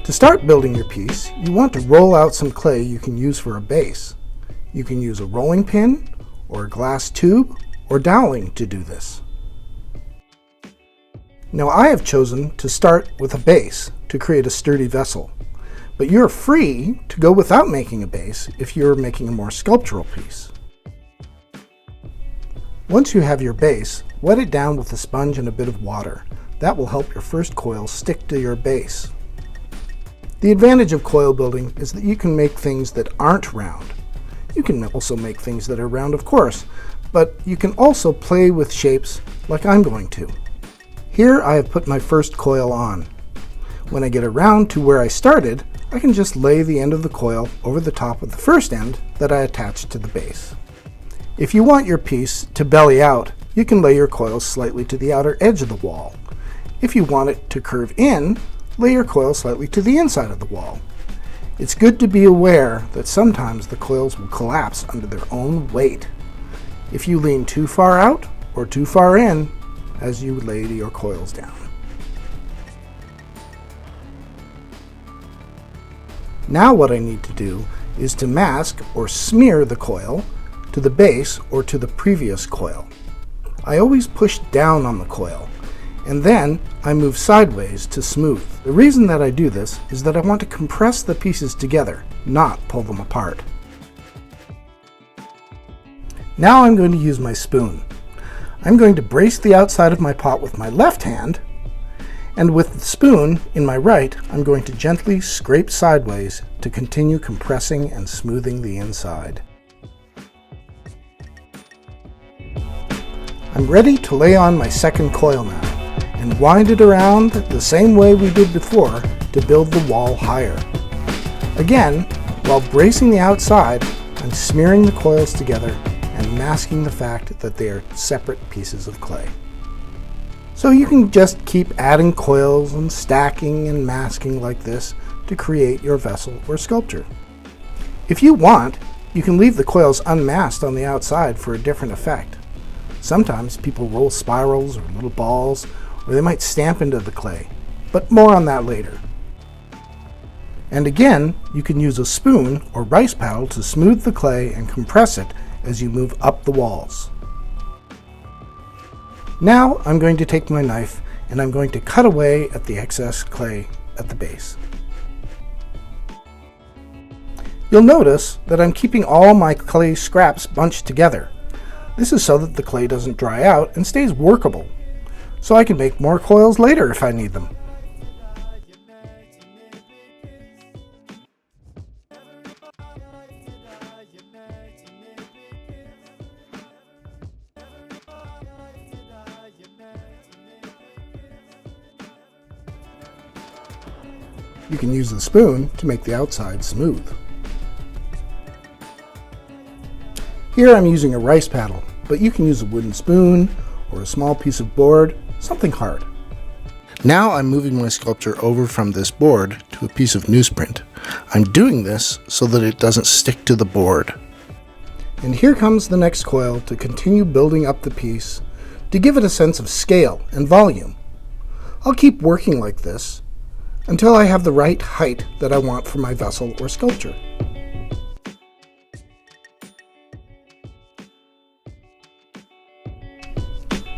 To start building your piece, you want to roll out some clay you can use for a base. You can use a rolling pin, or a glass tube, or doweling to do this. Now I have chosen to start with a base to create a sturdy vessel, but you're free to go without making a base if you're making a more sculptural piece. Once you have your base, wet it down with a sponge and a bit of water. That will help your first coil stick to your base. The advantage of coil building is that you can make things that aren't round. You can also make things that are round, of course, but you can also play with shapes like I'm going to. Here I have put my first coil on. When I get around to where I started, I can just lay the end of the coil over the top of the first end that I attached to the base. If you want your piece to belly out, you can lay your coils slightly to the outer edge of the wall. If you want it to curve in, lay your coil slightly to the inside of the wall. It's good to be aware that sometimes the coils will collapse under their own weight if you lean too far out or too far in as you lay your coils down. Now what I need to do is to mask or smear the coil to the base or to the previous coil. I always push down on the coil, and then I move sideways to smooth. The reason that I do this is that I want to compress the pieces together, not pull them apart. Now I'm going to use my spoon. I'm going to brace the outside of my pot with my left hand, and with the spoon in my right, I'm going to gently scrape sideways to continue compressing and smoothing the inside. I'm ready to lay on my second coil now, and wind it around the same way we did before to build the wall higher. Again, while bracing the outside, I'm smearing the coils together and masking the fact that they are separate pieces of clay. So you can just keep adding coils and stacking and masking like this to create your vessel or sculpture. If you want, you can leave the coils unmasked on the outside for a different effect. Sometimes people roll spirals or little balls, or they might stamp into the clay, but more on that later. And again, you can use a spoon or rice paddle to smooth the clay and compress it as you move up the walls. Now I'm going to take my knife and I'm going to cut away at the excess clay at the base. You'll notice that I'm keeping all my clay scraps bunched together. This is so that the clay doesn't dry out and stays workable, so I can make more coils later if I need them. You can use the spoon to make the outside smooth. Here I'm using a rice paddle, but you can use a wooden spoon or a small piece of board, something hard. Now I'm moving my sculpture over from this board to a piece of newsprint. I'm doing this so that it doesn't stick to the board. And here comes the next coil to continue building up the piece to give it a sense of scale and volume. I'll keep working like this until I have the right height that I want for my vessel or sculpture.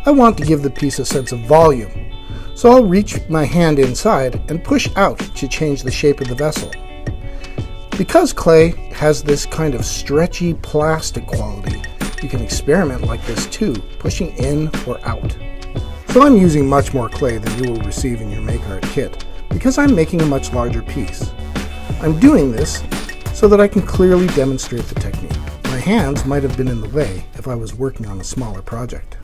I want to give the piece a sense of volume, so I'll reach my hand inside and push out to change the shape of the vessel. Because clay has this kind of stretchy plastic quality, you can experiment like this too, pushing in or out. So I'm using much more clay than you will receive in your Make Art kit, because I'm making a much larger piece. I'm doing this so that I can clearly demonstrate the technique. My hands might have been in the way if I was working on a smaller project.